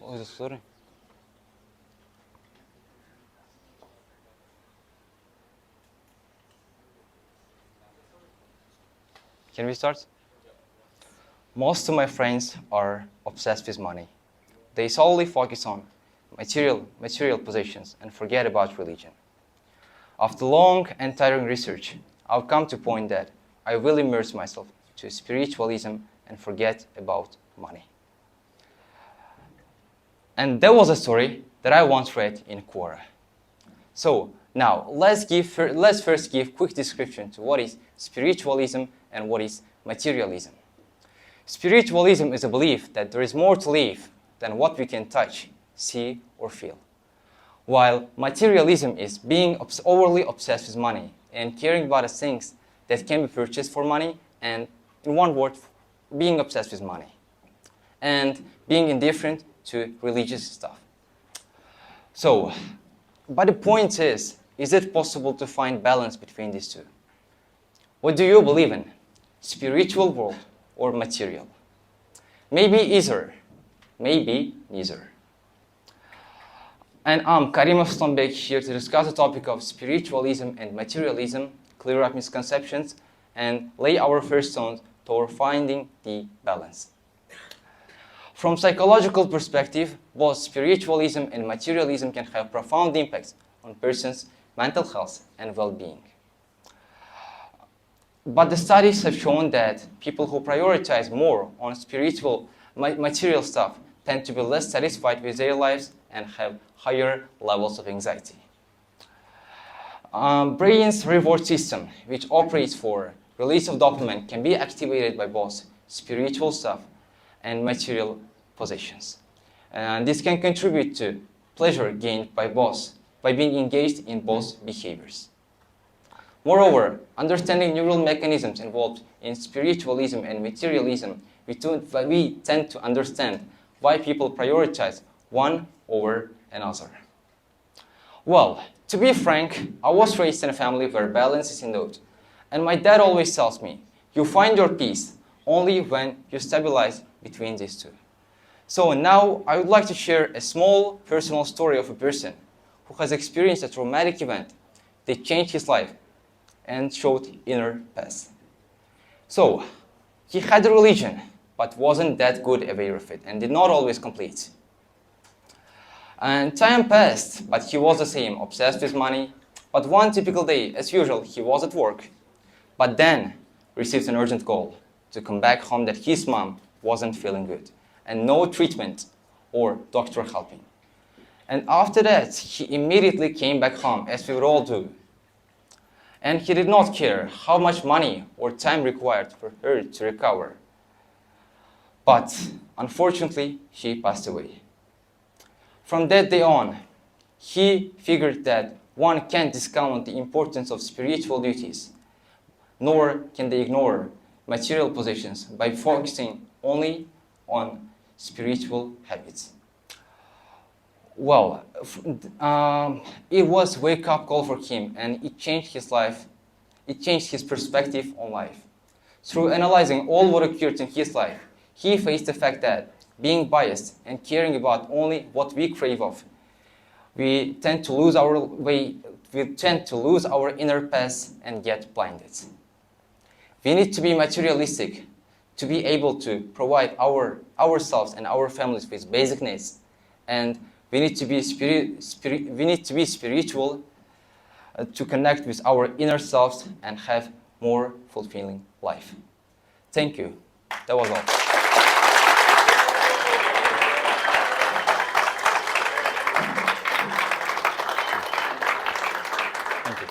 Who's the story? Can we start? Most of my friends are obsessed with money. They solely focus on material possessions and forget about religion. After long and tiring research, I've come to a point that I will immerse myself to spiritualism and forget about money. And that was a story that I once read in Quora. So now let's first give quick description to what is spiritualism and what is materialism. Spiritualism is a belief that there is more to life than what we can touch, see, or feel. While materialism is being overly obsessed with money and caring about the things that can be purchased for money, and in one word, being obsessed with money and being indifferent to religious stuff. So, but the point is it possible to find balance between these two? What do you believe in? Spiritual world or material? Maybe either, maybe neither. And I'm Karim Aslanbek here to discuss the topic of spiritualism and materialism, clear up misconceptions, and lay our first stones toward finding the balance. From psychological perspective, both spiritualism and materialism can have profound impacts on person's mental health and well-being. But the studies have shown that people who prioritize more on material stuff tend to be less satisfied with their lives and have higher levels of anxiety. Brain's reward system, which operates for release of dopamine, can be activated by both spiritual stuff and material possessions. And this can contribute to pleasure gained by being engaged in both behaviors. Moreover, understanding neural mechanisms involved in spiritualism and materialism, we tend to understand why people prioritize one over another. Well, to be frank, I was raised in a family where balance is in doubt. And my dad always tells me, you find your peace only when you stabilize between these two. So now I would like to share a small personal story of a person who has experienced a traumatic event that changed his life and showed inner peace. So, he had a religion, but wasn't that good aware of it and did not always complete. And time passed, but he was the same, obsessed with money. But one typical day, as usual, he was at work, but then received an urgent call to come back home that his mom wasn't feeling good and no treatment or doctor helping. And after that, he immediately came back home, as we would all do. And he did not care how much money or time required for her to recover. But unfortunately, she passed away. From that day on, he figured that one can't discount the importance of spiritual duties, nor can they ignore material possessions by focusing only on spiritual habits. Well, it was a wake-up call for him, and it changed his life. It changed his perspective on life. Through analyzing all what occurred in his life, he faced the fact that being biased and caring about only what we crave of, we tend to lose our inner peace and get blinded. We need to be materialistic to be able to provide ourselves and our families with basic needs, and we need to be spiritual to connect with our inner selves and have more fulfilling life. Thank you. That was all. Thank you.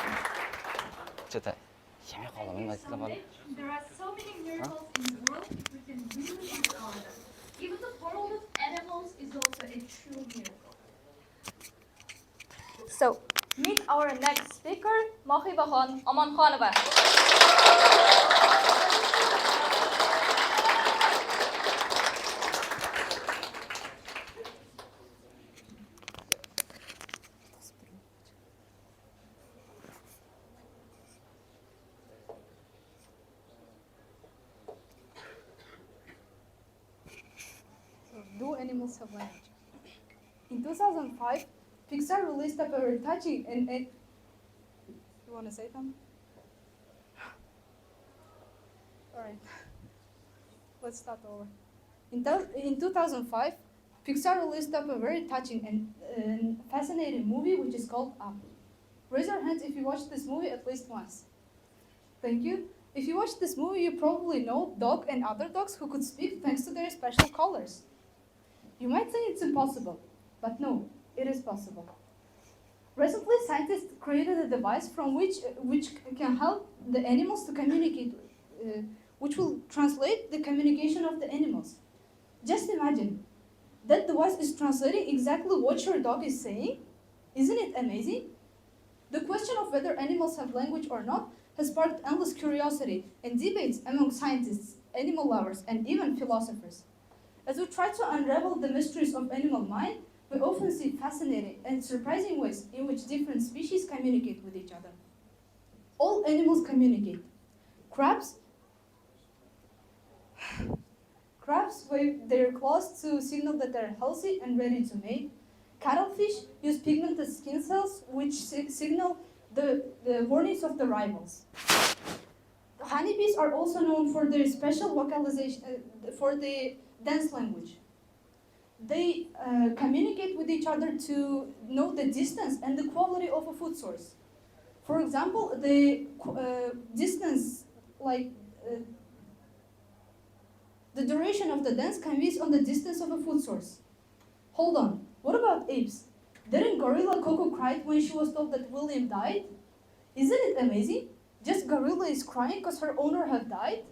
There are so many miracles in the world we can really encounter. Even the world of animals is also a true miracle. So, meet our next speaker, Mohibahan Amanxonova. Do animals have language? In 2005, Pixar released a very touching and you want to say something? All right, let's start over. In 2005, Pixar released up a very touching and fascinating movie which is called Up. Raise your hands if you watched this movie at least once. Thank you. If you watched this movie, you probably know Dog and other dogs who could speak thanks to their special colors. You might say it's impossible, but no, it is possible. Recently, scientists created a device from which can help the animals to communicate, which will translate the communication of the animals. Just imagine, that device is translating exactly what your dog is saying. Isn't it amazing? The question of whether animals have language or not has sparked endless curiosity and debates among scientists, animal lovers, and even philosophers. As we try to unravel the mysteries of animal mind, we often see fascinating and surprising ways in which different species communicate with each other. All animals communicate. Crabs wave their claws to signal that they're healthy and ready to mate. Cuttlefish use pigmented skin cells which signal the warnings of the rivals. The honeybees are also known for their special vocalization, for the dance language. They communicate with each other to know the distance and the quality of a food source. For example, the distance, the duration of the dance can be on the distance of a food source. Hold on, what about apes? Didn't gorilla Coco cry when she was told that William died? Isn't it amazing? Just gorilla is crying because her owner have died?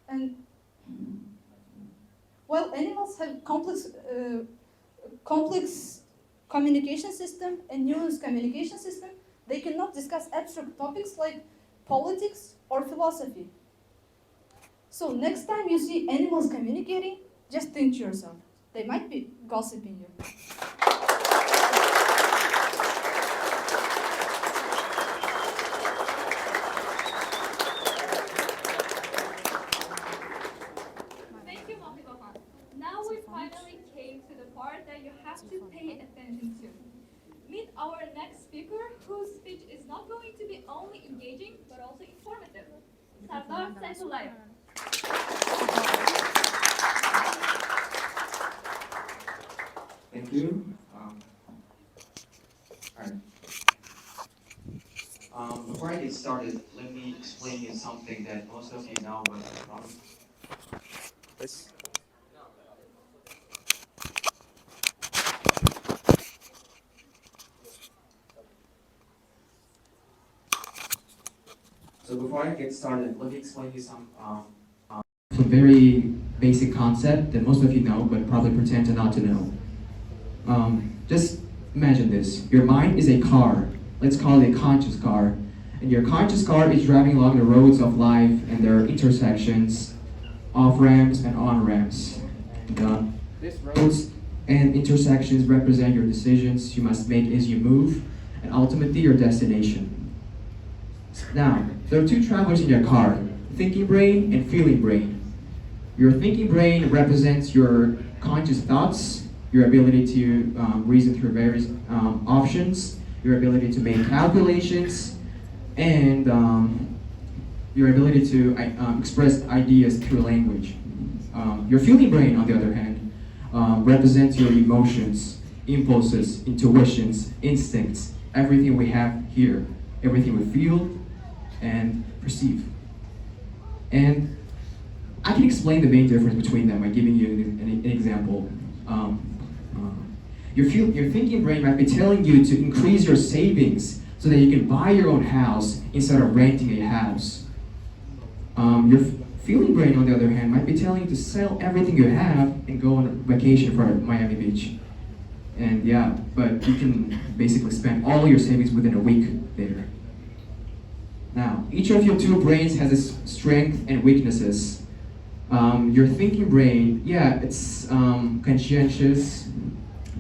And while animals have complex communication system and nuanced communication system, they cannot discuss abstract topics like politics or philosophy. So next time you see animals communicating, just think to yourself, they might be gossiping you. Thank you, Mohammed. Now we finally came to the part that you have to pay attention to. Meet our next speaker, whose speech is not going to be only engaging, but also informative. Sardar Sentulayev. Thank you. Before I get started, let me explain you something that most of you know, but probably. So before I get started, let me explain you some very basic concept that most of you know, but probably pretend to not to know. Just imagine this. Your mind is a car. Let's call it a conscious car. And your conscious car is driving along the roads of life, and there are intersections, off-ramps and on-ramps. These roads and intersections represent your decisions you must make as you move, and ultimately your destination. Now, there are two travelers in your car, thinking brain and feeling brain. Your thinking brain represents your conscious thoughts, your ability to reason through various options, your ability to make calculations, and your ability to express ideas through language. Your feeling brain, on the other hand, represents your emotions, impulses, intuitions, instincts, everything we have here, everything we feel and perceive. And I can explain the main difference between them by giving you an example. Your thinking brain might be telling you to increase your savings so that you can buy your own house instead of renting a house. Your feeling brain, on the other hand, might be telling you to sell everything you have and go on vacation for Miami Beach. And yeah, but you can basically spend all your savings within a week there. Now, each of your two brains has its strengths and weaknesses. Your thinking brain, yeah, it's conscientious,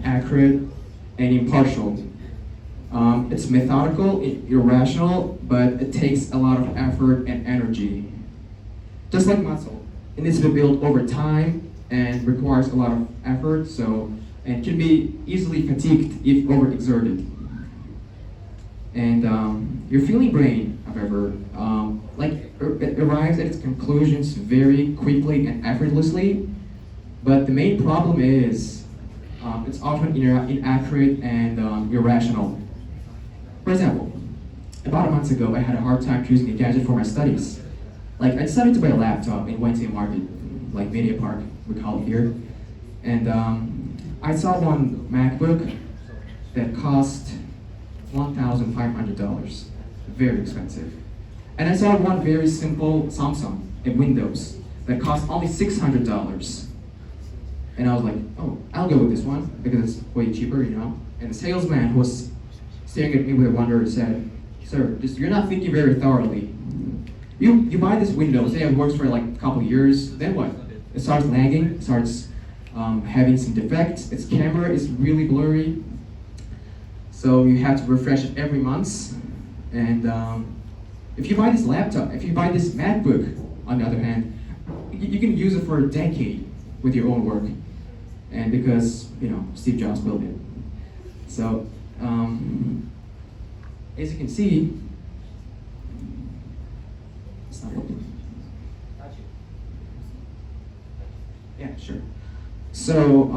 accurate, and impartial. It's methodical, irrational, but it takes a lot of effort and energy. Just like muscle, it needs to be built over time and requires a lot of effort, so and can be easily fatigued if overexerted. And your feeling brain, however, it arrives at its conclusions very quickly and effortlessly, but the main problem is it's often inaccurate and irrational. For example, about a month ago, I had a hard time choosing a gadget for my studies. Like, I decided to buy a laptop in Wednesday Market, like Media Park, we call it here. And I saw one MacBook that cost $1,500, very expensive. And I saw one very simple Samsung in Windows that cost only $600. And I was like, oh, I'll go with this one because it's way cheaper, you know? And the salesman who was staring at me with wonder said, sir, you're not thinking very thoroughly. You buy this Windows, say it works for like a couple years, then what? It starts lagging, it starts having some defects, its camera is really blurry, so you have to refresh it every month. And if you buy this laptop, if you buy this MacBook, on the other hand, you can use it for a decade with your own work, and because, you know, Steve Jobs built it. So, as you can see, it's not working. Yeah, sure. So,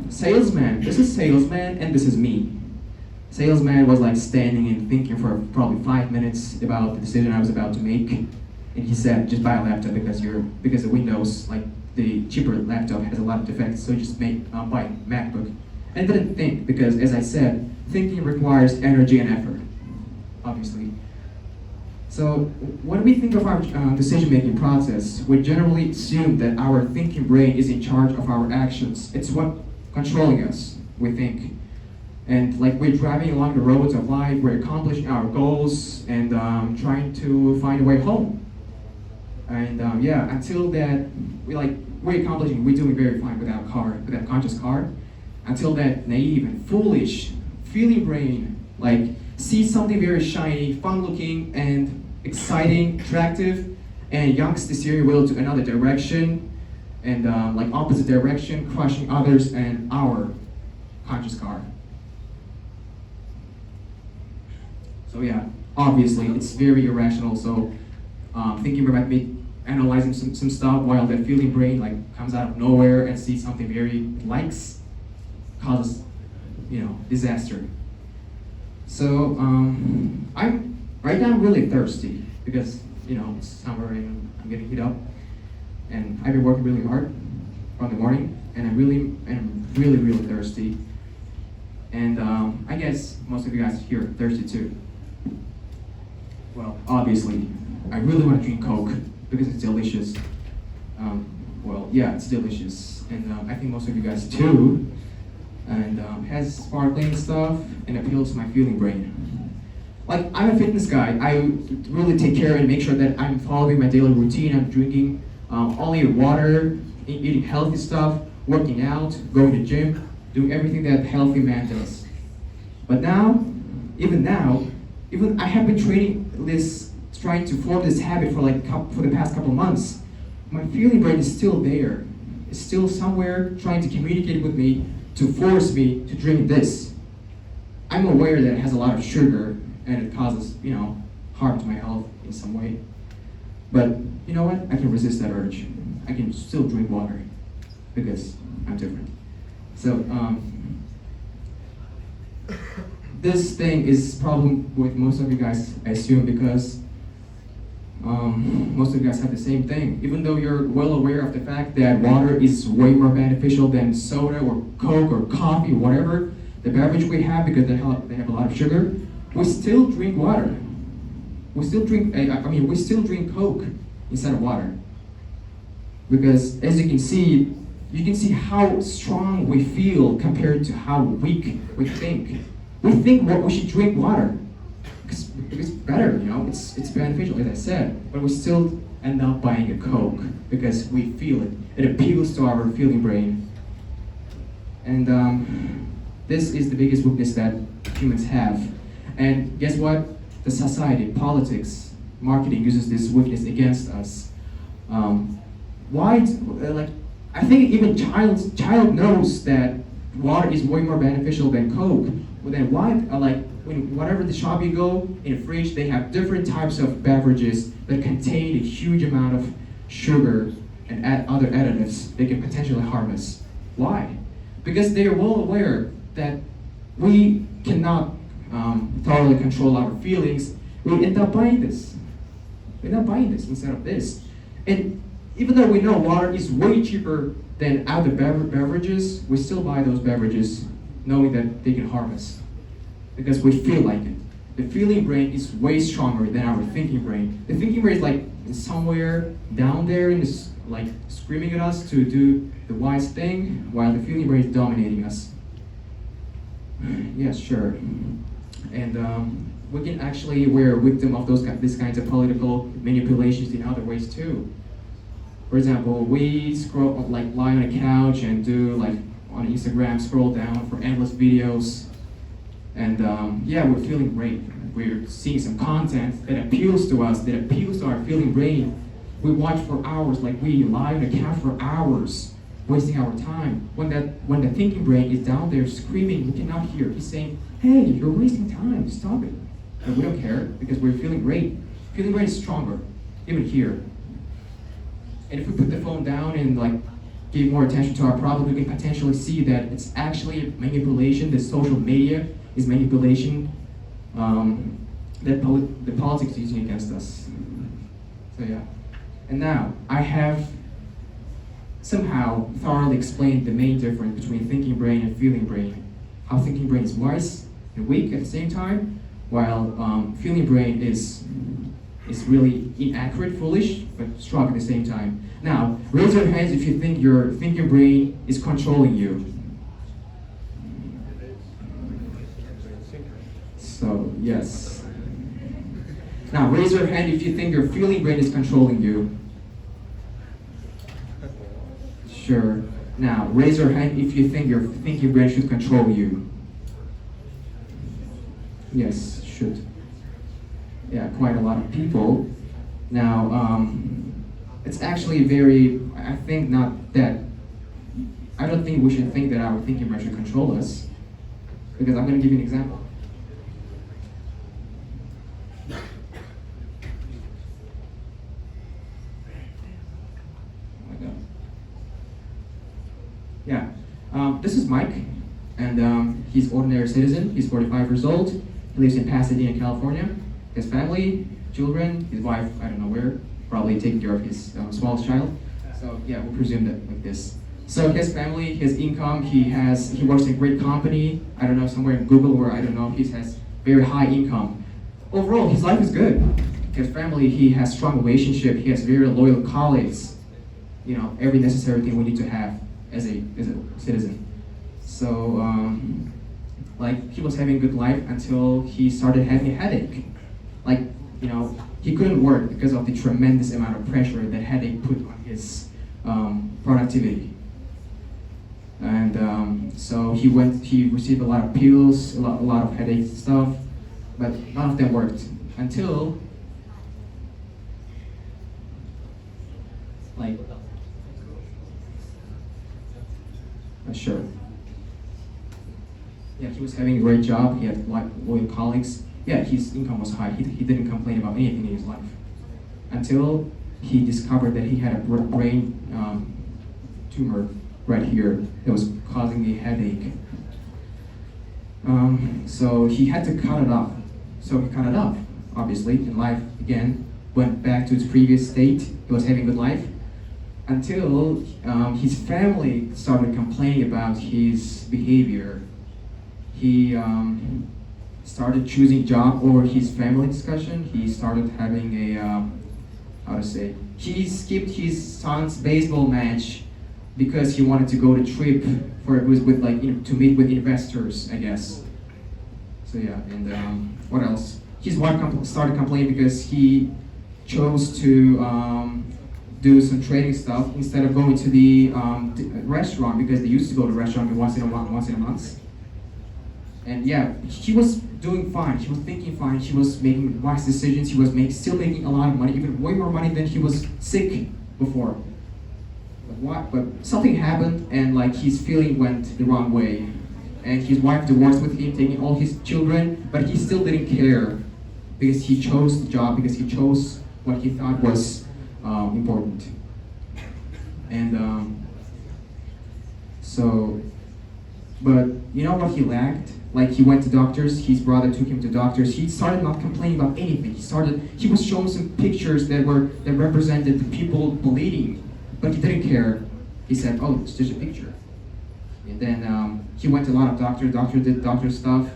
salesman, this is salesman and this is me. Salesman was like standing and thinking for probably 5 minutes about the decision I was about to make. And he said, just buy a laptop because the Windows, like the cheaper laptop has a lot of defects, so just buy MacBook. And I didn't think, because as I said, thinking requires energy and effort, obviously. So when we think of our decision-making process, we generally assume that our thinking brain is in charge of our actions. It's what controlling us, we think. And like we're driving along the roads of life, we're accomplishing our goals and trying to find a way home. And yeah, until that, we're accomplishing, we're doing very fine with that conscious car. Until that naive and foolish feeling brain, like, sees something very shiny, fun-looking, and exciting, attractive, and yanks the steering wheel to another direction, and like opposite direction, crushing others and our conscious car. So yeah, obviously it's very irrational. So thinking about me analyzing some stuff while that feeling brain like comes out of nowhere and sees something very it likes, causes, you know, disaster. So right now I'm really thirsty because, you know, it's summer and I'm getting heat up, and I've been working really hard from the morning, and I'm really thirsty. And I guess most of you guys here are thirsty too. Well, obviously, I really want to drink Coke because it's delicious. Well, yeah, it's delicious, and I think most of you guys too. And has sparkling stuff and appeals to my feeling brain. Like, I'm a fitness guy. I really take care and make sure that I'm following my daily routine. I'm drinking only water, eating healthy stuff, working out, going to the gym, doing everything that a healthy man does. But even I have been trying to form this habit for the past couple of months. My feeling brain is still there. It's still somewhere trying to communicate with me to force me to drink this. I'm aware that it has a lot of sugar and it causes, you know, harm to my health in some way. But you know what? I can resist that urge. I can still drink water because I'm different. So this thing is a problem with most of you guys, I assume, because most of you guys have the same thing. Even though you're well aware of the fact that water is way more beneficial than soda or Coke or coffee, whatever the beverage we have, because they have a lot of sugar, we still drink water. We still drink Coke instead of water. Because as you can see how strong we feel compared to how weak we think. We think we should drink water because it's better, you know, it's beneficial, as I said, but we still end up buying a Coke because we feel it. It appeals to our feeling brain. And this is the biggest weakness that humans have. And guess what? The society, politics, marketing uses this weakness against us. I think even child knows that water is way more beneficial than Coke. Well, then why, when whatever the shop you go, in the fridge, they have different types of beverages that contain a huge amount of sugar and other additives they can potentially harm us. Why? Because they are well aware that we cannot thoroughly control our feelings. We end up buying this. We end up buying this instead of this. And even though we know water is way cheaper than other beverages, we still buy those beverages knowing that they can harm us because we feel like it. The feeling brain is way stronger than our thinking brain. The thinking brain is like somewhere down there in this, like screaming at us to do the wise thing, while the feeling brain is dominating us. Yes, sure. And we can actually, we're a victim of these kinds of political manipulations in other ways too. For example, we scroll, like lie on a couch and do like on Instagram, scroll down for endless videos. And yeah, we're feeling great. We're seeing some content that appeals to us, that appeals to our feeling brain. We watch for hours, like we lie on a couch for hours, wasting our time. When the thinking brain is down there screaming, we cannot hear. He's saying, hey, you're wasting time, stop it. And we don't care because we're feeling great. Feeling brain is stronger, even here. And if we put the phone down and like give more attention to our problem, we can potentially see that it's actually manipulation. The social media is manipulation that the politics is using against us. So yeah. And now I have somehow thoroughly explained the main difference between thinking brain and feeling brain. How thinking brain is wise and weak at the same time, while feeling brain is really inaccurate, foolish, but strong at the same time. Now, raise your hands if you think your thinking brain is controlling you. So, yes. Now, raise your hand if you think your feeling brain is controlling you. Sure. Now, raise your hand if you think your thinking brain should control you. Yes, should. Yeah, quite a lot of people. Now, it's actually I don't think we should think that our thinking brain should control us, because I'm going to give you an example. Oh my God. Yeah, this is Mike, and he's an ordinary citizen. He's 45 years old. He lives in Pasadena, California. His family, children, his wife, I don't know where, probably taking care of his smallest child. So yeah, we'll presume that like this. So his family, his income, he works in a great company, I don't know, somewhere in Google, or I don't know, he has very high income. Overall, his life is good. His family, he has strong relationship, he has very loyal colleagues, you know, every necessary thing we need to have as a citizen. So, like, he was having a good life until he started having a headache. Like, you know, he couldn't work because of the tremendous amount of pressure that headache put on his productivity. And so he received a lot of pills, a lot of headache stuff, but none of them worked until, like, sure. Yeah, he was having a great job, he had loyal colleagues. Yeah, his income was high. He didn't complain about anything in his life until he discovered that he had a brain tumor right here that was causing a headache. So he had to cut it off. So he cut it off, obviously, and life again went back to its previous state. He was having a good life until his family started complaining about his behavior. He started choosing job over his family discussion. He started having he skipped his son's baseball match because he wanted to go to trip to meet with investors, I guess. So yeah, and what else? His wife started complaining because he chose to do some trading stuff instead of going to the restaurant, because they used to go to the restaurant once in a month. And yeah, he was doing fine. He was thinking fine. He was making wise decisions. He was still making a lot of money, even way more money than he was sick before. But something happened, and like his feeling went the wrong way, and his wife divorced with him, taking all his children, but he still didn't care because he chose the job, because he chose what he thought was important. And so, but you know what he lacked? Like he went to doctors, his brother took him to doctors, he started not complaining about anything. He was shown some pictures that represented the people bleeding, but he didn't care. He said, oh, it's just a picture. And then he went to a lot of doctor did doctor stuff.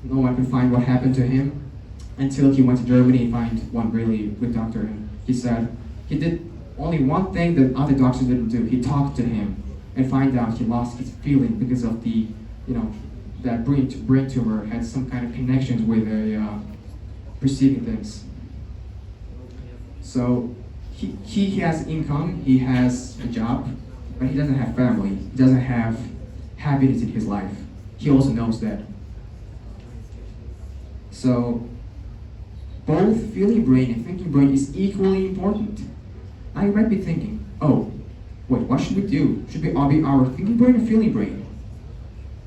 No one could find what happened to him until he went to Germany and find one really good doctor. And he said he did only one thing that other doctors didn't do. He talked to him and find out he lost his feeling because of the, that brain tumor had some kind of connections with perceiving things. So he has income, he has a job, but he doesn't have family. He doesn't have happiness in his life. He also knows that. So both feeling brain and thinking brain is equally important. Now you might be thinking, oh, wait, what should we do? Should we all be our thinking brain or feeling brain?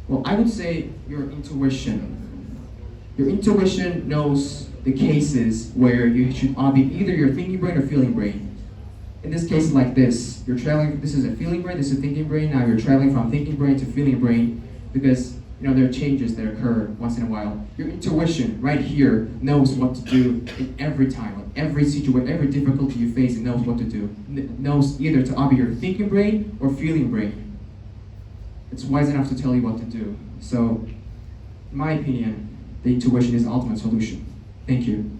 Well, I would say your intuition. Your intuition knows the cases where you should all be either your thinking brain or feeling brain. In this case, like this, you're traveling, this is a feeling brain, this is a thinking brain, now you're traveling from thinking brain to feeling brain because there are changes that occur once in a while. Your intuition right here knows what to do in every time, like every situation, every difficulty you face, it knows what to do. It knows either to be your thinking brain or feeling brain. It's wise enough to tell you what to do. So, in my opinion, the intuition is the ultimate solution. Thank you.